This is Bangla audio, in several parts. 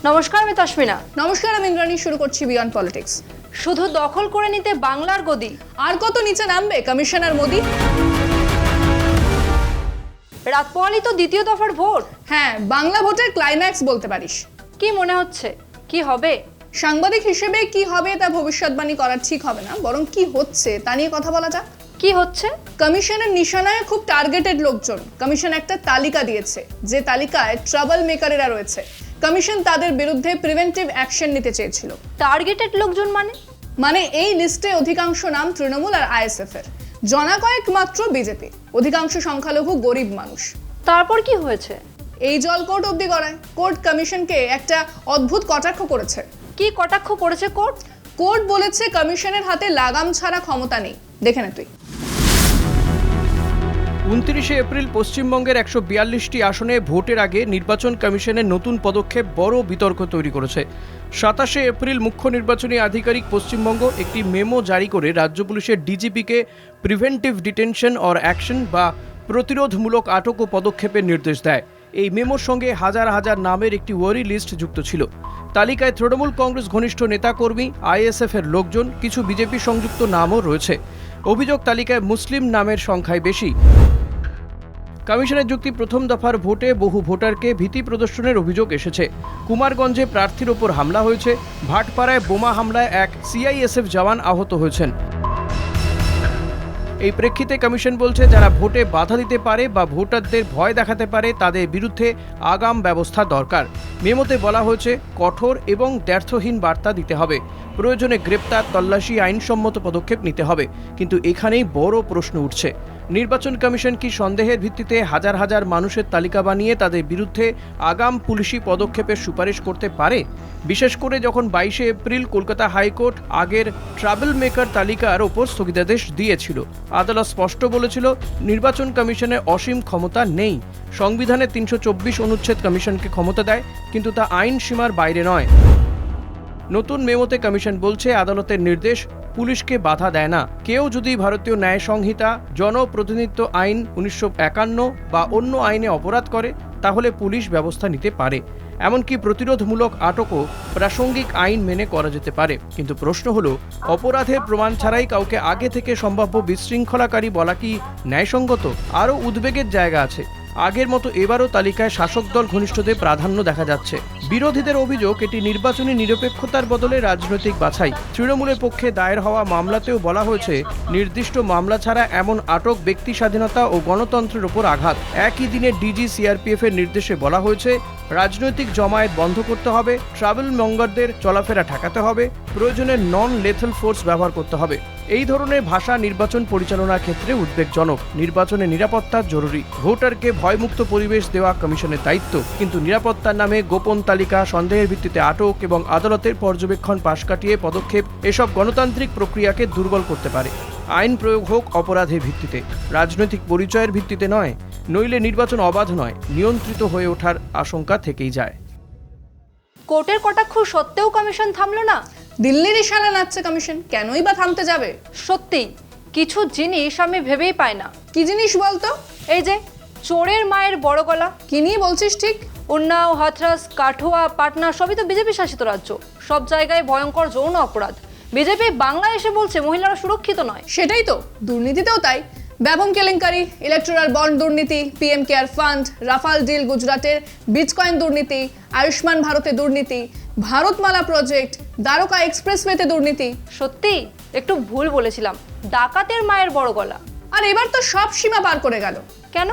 নমস্কার, আমি তস্মিনা। নমস্কার, আমি ইন্দ্রাণী। শুরু করছি বিয়ন্ড পলিটিক্স। শুধু দখল করে নিতে বাংলার গদি, আর কত নিচে নামবে কমিশনার মোদি? রাত পোয়ালি তো দ্বিতীয় দফার ভোট। হ্যাঁ, বাংলা ভোটের ক্লাইম্যাক্স বলতে পারিস। কি মনে হচ্ছে, কি হবে? সাংবাদিক হিসেবে কি হবে তা ভবিষ্যৎবাণী করা ঠিক হবে না, বরং কি হচ্ছে তা নিয়ে কথা বলা যাক। কি হচ্ছে? কমিশনের নিশানায় খুব টার্গেটেড লোকজন। কমিশন একটা তালিকা দিয়েছে, যে তালিকায় ট্রাবল মেকারেরা রয়েছে। কমিশন তাদের বিরুদ্ধে প্রিভেন্টিভ অ্যাকশন নিতে চেয়েছিল। টার্গেটেড লোকজন মানে এই লিস্টে অধিকাংশ নাম তৃণমূল আর আইএসএফ এর, জনা কয়েক মাত্র বিজেপি। অধিকাংশ সংখ্যালঘু গরিব মানুষ। তারপর কি হয়েছে? এই জল কোর্ট অব্দি গড়ায়। কোর্ট কমিশনকে একটা অদ্ভুত কটাক্ষ করেছে। কি কটাক্ষ করেছে কোর্ট? কোর্ট বলেছে কমিশনের হাতে লাগাম ছাড়া ক্ষমতা নেই। দেখে নে তুই। 29 এপ্রিল পশ্চিমবঙ্গের 142টি আসনে ভোটের আগে নির্বাচন কমিশনের নতুন পদক্ষেপ বড় বিতর্ক তৈরি করেছে। 27 এপ্রিল মুখ্য নির্বাচনী আধিকারিক পশ্চিমবঙ্গ একটি মেমো জারি করে রাজ্য পুলিশের ডিজিপিকে প্রিভেন্টিভ ডিটেনশন অর অ্যাকশন বা প্রতিরোধমূলক আটক ও পদক্ষেপের নির্দেশ দেয়। এই মেমোর সঙ্গে হাজার হাজার নামের একটি ওয়ারি লিস্ট যুক্ত ছিল। তালিকায় তৃণমূল কংগ্রেস ঘনিষ্ঠ নেতাকর্মী, আইএসএফ এর লোকজন, কিছু বিজেপি সংযুক্ত নামও রয়েছে। অভিযোগ তালিকায় মুসলিম নামের সংখ্যায় বেশি। কমিশনের যুক্তি, প্রথম দফার ভোটে বহু ভোটারকে ভীতি প্রদর্শনের অভিযোগ এসেছে। কুমারগঞ্জে প্রার্থীর ওপর হামলা হয়েছে। ভাটপাড়ায় বোমা হামলায় এক সিআইএসএফ জওয়ান আহত হয়েছেন। এই প্রেক্ষিতে কমিশন বলছে, যারা ভোটে বাধা দিতে পারে বা ভোটারদের ভয় দেখাতে পারে তাদের বিরুদ্ধে আগাম ব্যবস্থা দরকার। মেমোতে বলা হয়েছে, কঠোর এবং দ্ব্যর্থহীন বার্তা দিতে হবে। প্রয়োজনে গ্রেপ্তার, তল্লাশি, আইনসম্মত পদক্ষেপ নিতে হবে। কিন্তু এখানেই বড় প্রশ্ন উঠছে, নির্বাচন কমিশন কি সন্দেহের ভিত্তিতে হাজার হাজার মানুষের তালিকা বানিয়ে তাদের বিরুদ্ধে আগাম পুলিশি পদক্ষেপের সুপারিশ করতে পারে? বিশেষ করে যখন 22 এপ্রিল কলকাতা হাইকোর্ট আগের ট্রাবল মেকার তালিকার ওপর স্থগিতাদেশ দিয়েছিল। আদালত স্পষ্ট বলেছিল, নির্বাচন কমিশনের অসীম ক্ষমতা নেই। সংবিধানের 324 অনুচ্ছেদ কমিশনকে ক্ষমতা দেয়, কিন্তু তা আইন সীমার বাইরে নয়। নতুন মেমোতে কমিশন বলছে, আদালতের নির্দেশ পুলিশকে বাধা দেয় না। কেউ যদি ভারতীয় ন্যায় সংহিতা, জনপ্রতিনিধিত্ব আইন 1951 বা অন্য আইনে অপরাধ করে, তাহলে পুলিশ ব্যবস্থা নিতে পারে। এমনকি প্রতিরোধমূলক আটকও প্রাসঙ্গিক আইন মেনে করা যেতে পারে। কিন্তু প্রশ্ন হলো, অপরাধের প্রমাণ ছাড়াই কাউকে আগে থেকে সম্ভাব্য বিশৃঙ্খলাকারী বলা কি ন্যায়সঙ্গত? আরও উদ্বেগের জায়গা আছে। আগের মতো এবারও তালিকায় শাসক দল ঘনিষ্ঠদের প্রাধান্য দেখা যাচ্ছে। বিরোধীদের অভিযোগ, এটি নির্বাচনী নিরপেক্ষতার বদলে রাজনৈতিক বাছাই। তৃণমূলের পক্ষে দায়ের হওয়া মামলাতেও বলা হয়েছে, নির্দিষ্ট মামলা ছাড়া এমন আটক ব্যক্তি স্বাধীনতা ও গণতন্ত্রের ওপর আঘাত। একই দিনে ডিজি সিআরপিএফ এর নির্দেশে বলা হয়েছে, রাজনৈতিক জমায়েত বন্ধ করতে হবে, ট্রাভেল মঙ্গারদের চলাফেরা ঠেকাতে হবে, প্রয়োজনে নন লেথাল ফোর্স ব্যবহার করতে হবে। এই ধরনের ভাষা নির্বাচন পরিচালনার ক্ষেত্রে উদ্বেগজনক। নির্বাচনে নিরাপত্তা জরুরি। ভোটারকে ভয়মুক্ত পরিবেশ দেওয়া কমিশনের দায়িত্ব। কিন্তু নিরাপত্তার নামে গোপন তালিকা, সন্দেহের ভিত্তিতে আটক এবং আদালতের পর্যবেক্ষণ পাশ কাটিয়ে পদক্ষেপ, এসব গণতান্ত্রিক প্রক্রিয়াকে দুর্বল করতে পারে। আইন প্রয়োগ হোক অপরাধের ভিত্তিতে, রাজনৈতিক পরিচয়ের ভিত্তিতে নয়। নইলে নির্বাচন অবাধ নয়, নিয়ন্ত্রিত হয়ে ওঠার আশঙ্কা থেকেই যায়। কোর্টের কটাক্ষ সত্ত্বেও কমিশন থামলো না। দিল্লির ইশারা নাচছে কমিশন, কেনই বা থামতে যাবে? সত্যি কিছু জিনিস আমি ভেবেই পাই না। কি জিনিস বলতো? এই যে চোরের মায়ের বড় গলা। কি নিয়ে বলছিস ঠিক? উন্নাও, হাথরাস, কাঠুয়া, পাটনা সবই তো বিজেপি শাসিত রাজ্য। সব জায়গায় ভয়ঙ্কর যৌন অপরাধ। বিজেপি বাংলায় এসে বলছে মহিলারা সুরক্ষিত নয়। সেটাই তো, দুর্নীতিতেও তাই। ব্যবম কেলেঙ্কারি, ইলেকট্রাল বন্ড দুর্নীতি, PM care fund, Rafale deal গুজরাটের, বিটকয়েন দুর্নীতি, আয়ুষ্মান ভারতে দুর্নীতি, ভারতমালা প্রজেক্ট, দ্বারকা এক্সপ্রেসওয়েতে দুর্নীতি। সত্যি একটু ভুল বলেছিলাম, ডাকাতের মায়ের বড় গলা। আর এবার তো সব সীমা পার করে গেল। কেন,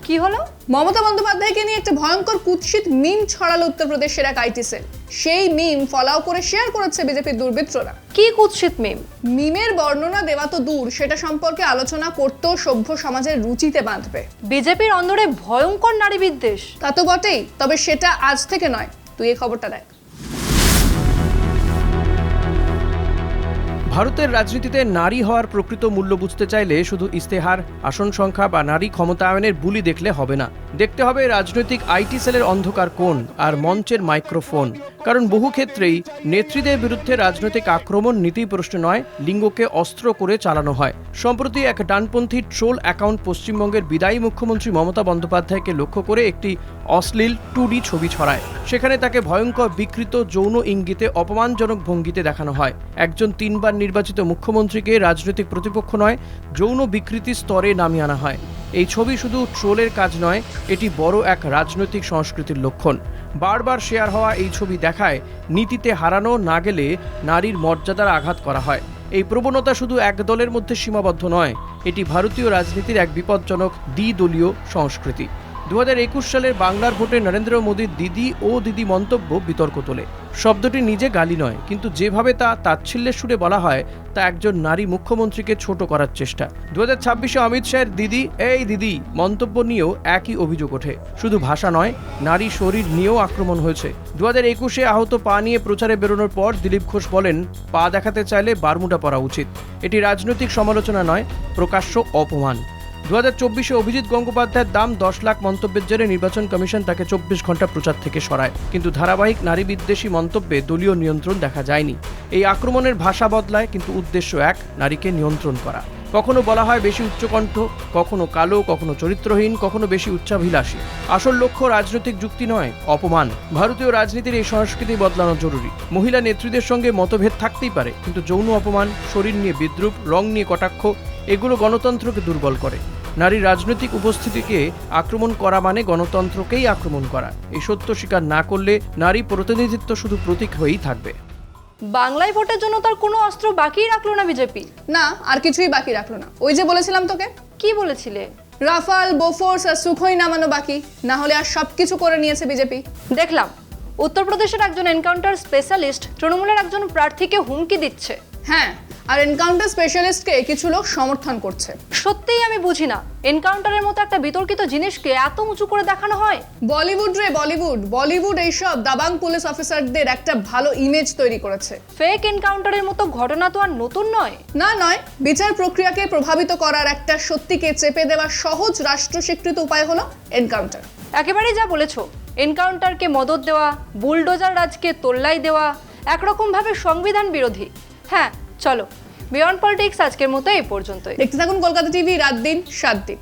কি হলো? মমতা বন্দ্যোপাধ্যায়কে নিয়ে একটা ভয়ঙ্কর কুৎসিত মিম ছড়ালো উত্তরপ্রদেশের এক আইটি সেল। সেই মিম ফলাও করে শেয়ার করেছে বিজেপির দুর্বৃত্তরা। কি কুৎসিত মিম? মিমের বর্ণনা দেওয়া তো দূর, সেটা সম্পর্কে আলোচনা করতেও সভ্য সমাজের রুচিতে বাঁধবে। বিজেপির অন্দরে ভয়ঙ্কর নারী বিদ্বেষ। তা তো বটেই, তবে সেটা আজ থেকে নয়। তুই এই খবরটা দেখ। ভারতের রাজনীতিতে নারী হওয়ার প্রকৃত মূল্য বুঝতে চাইলে শুধু ইস্তেহার, আসন সংখ্যা বা নারী ক্ষমতায়নের বুলি দেখলে হবে না। দেখতে হবে রাজনৈতিক আইটি সেলের অন্ধকার কোণ আর মঞ্চের মাইক্রোফোন। কারণ বহু ক্ষেত্রেই নেত্রীদের বিরুদ্ধে রাজনৈতিক আক্রমণ নীতি প্রশ্ন নয়, লিঙ্গকে অস্ত্র করে চালানো হয়। সম্প্রতি এক ডানপন্থী ট্রোল অ্যাকাউন্ট পশ্চিমবঙ্গের বিদায়ী মুখ্যমন্ত্রী মমতা বন্দ্যোপাধ্যায়কে লক্ষ্য করে একটি অশ্লীল 2D ছবি ছড়ায়। সেখানে তাকে ভয়ঙ্কর বিকৃত যৌন ইঙ্গিতে অপমানজনক ভঙ্গিতে দেখানো হয়। একজন 3 বার নির্বাচিত মুখ্যমন্ত্রীকে রাজনৈতিক প্রতিপক্ষ নয়, যৌন বিকৃতির স্তরে নামিয়ে আনা হয়। এই ছবি শুধু ট্রোলের কাজ নয়, এটি বড় এক রাজনৈতিক সংস্কৃতির লক্ষণ। বারবার শেয়ার হওয়া এই ছবি দেখায় নীতিতে হারানো না গেলে নারীর মর্যাদার আঘাত করা হয়। এই প্রবণতা শুধু এক দলের মধ্যে সীমাবদ্ধ নয়, এটি ভারতীয় রাজনীতির এক বিপজ্জনক দ্বিদলীয় সংস্কৃতি। 2021 সালের বাংলার ভোটে নরেন্দ্র মোদীর দিদি মন্তব্য বিতর্ক তোলে। শব্দটি নিজে গালি নয়, কিন্তু যেভাবে তা তাচ্ছিল্যের সুরে বলা হয় তা একজন নারী মুখ্যমন্ত্রীকে ছোট করার চেষ্টা। 2026-এ অমিত শাহের দিদি মন্তব্য নিয়েও একই অভিযোগ ওঠে। শুধু ভাষা নয়, নারী শরীর নিয়েও আক্রমণ হয়েছে। 2021-এ আহত পা নিয়ে প্রচারে বেরোনোর পর দিলীপ ঘোষ বলেন, পা দেখাতে চাইলে বারমুডা পরা উচিত। এটি রাজনৈতিক সমালোচনা নয়, প্রকাশ্য অপমান। 2024-এ অভিজিৎ গঙ্গোপাধ্যায়ের দাম 10 লাখ মন্তব্যের জেরে নির্বাচন কমিশন তাকে 24 ঘন্টা প্রচার থেকে সরায়, কিন্তু ধারাবাহিক নারী বিদ্বেষী মন্তব্যে দলীয় নিয়ন্ত্রণ দেখা যায়নি। এই আক্রমণের ভাষা বদলায়, কিন্তু উদ্দেশ্য এক, নারীকে নিয়ন্ত্রণ করা। কখনো বলা হয় বেশি উচ্চকণ্ঠ, কখনো কালো, কখনো চরিত্রহীন, কখনো বেশি উচ্চাভিলাষী। আসল লক্ষ্য রাজনৈতিক যুক্তি নয়, অপমান। ভারতীয় রাজনীতির এই সংস্কৃতি বদলানো জরুরি। মহিলা নেত্রীদের সঙ্গে মতভেদ থাকতেই পারে, কিন্তু যৌন অপমান, শরীর নিয়ে বিদ্রূপ, রং নিয়ে কটাক্ষ, এগুলো গণতন্ত্রকে দুর্বল করে। নারীর রাজনৈতিক উপস্থিতিকে আক্রমণ করা মানে গণতন্ত্রকেই আক্রমণ করা। এই সত্য স্বীকার না করলে নারী প্রতিনিধিত্ব শুধু প্রতীক হয়েই থাকবে। বাংলায় ভোটের জন্য তার কোনো অস্ত্র বাকিই রাখলো না বিজেপি। না, আর কিছুই বাকি রাখলো না। ওই যে বলেছিলাম তোকে, কি বলেছিলে? রাফাল, বোফোর্স আর সুখোই নামানো বাকি, না হলে আর সবকিছু করে নিয়েছে বিজেপি। দেখলাম উত্তরপ্রদেশের একজন এনকাউন্টার স্পেশালিস্ট তৃণমূলের একজন প্রার্থীকে হুমকি দিচ্ছে। হ্যাঁ, আর এনকাউন্টার স্পেশালিস্টকে কিছু লোক সমর্থন করছে। সত্যিই আমি বুঝি না, এনকাউন্টারের মতো একটা বিতর্কিত জিনিসকে এত উঁচু করে দেখানো হয়। বলিউড এইসব দাবাং পুলিশ অফিসারদের একটা ভালো ইমেজ তৈরি করেছে। ফেক এনকাউন্টারের মতো ঘটনা তো আর নতুন নয়। নয়, বিচার প্রক্রিয়াকে প্রভাবিত করার একটা সত্যিকে চেপে দেওয়ার সহজ রাষ্ট্র স্বীকৃত উপায় হলো এনকাউন্টার। একেবারেই যা বলেছো, এনকাউন্টারকে মদত দেওয়া, বুলডোজার রাজকে তোল্লাই দেওয়া, একরকম ভাবে সংবিধান বিরোধী। হ্যাঁ, চলো বিয়ন্ড পলিটিক্স আজকের মতো এই পর্যন্তই। দেখতে থাকুন কলকাতা টিভি, রাত দিন 7 দিন।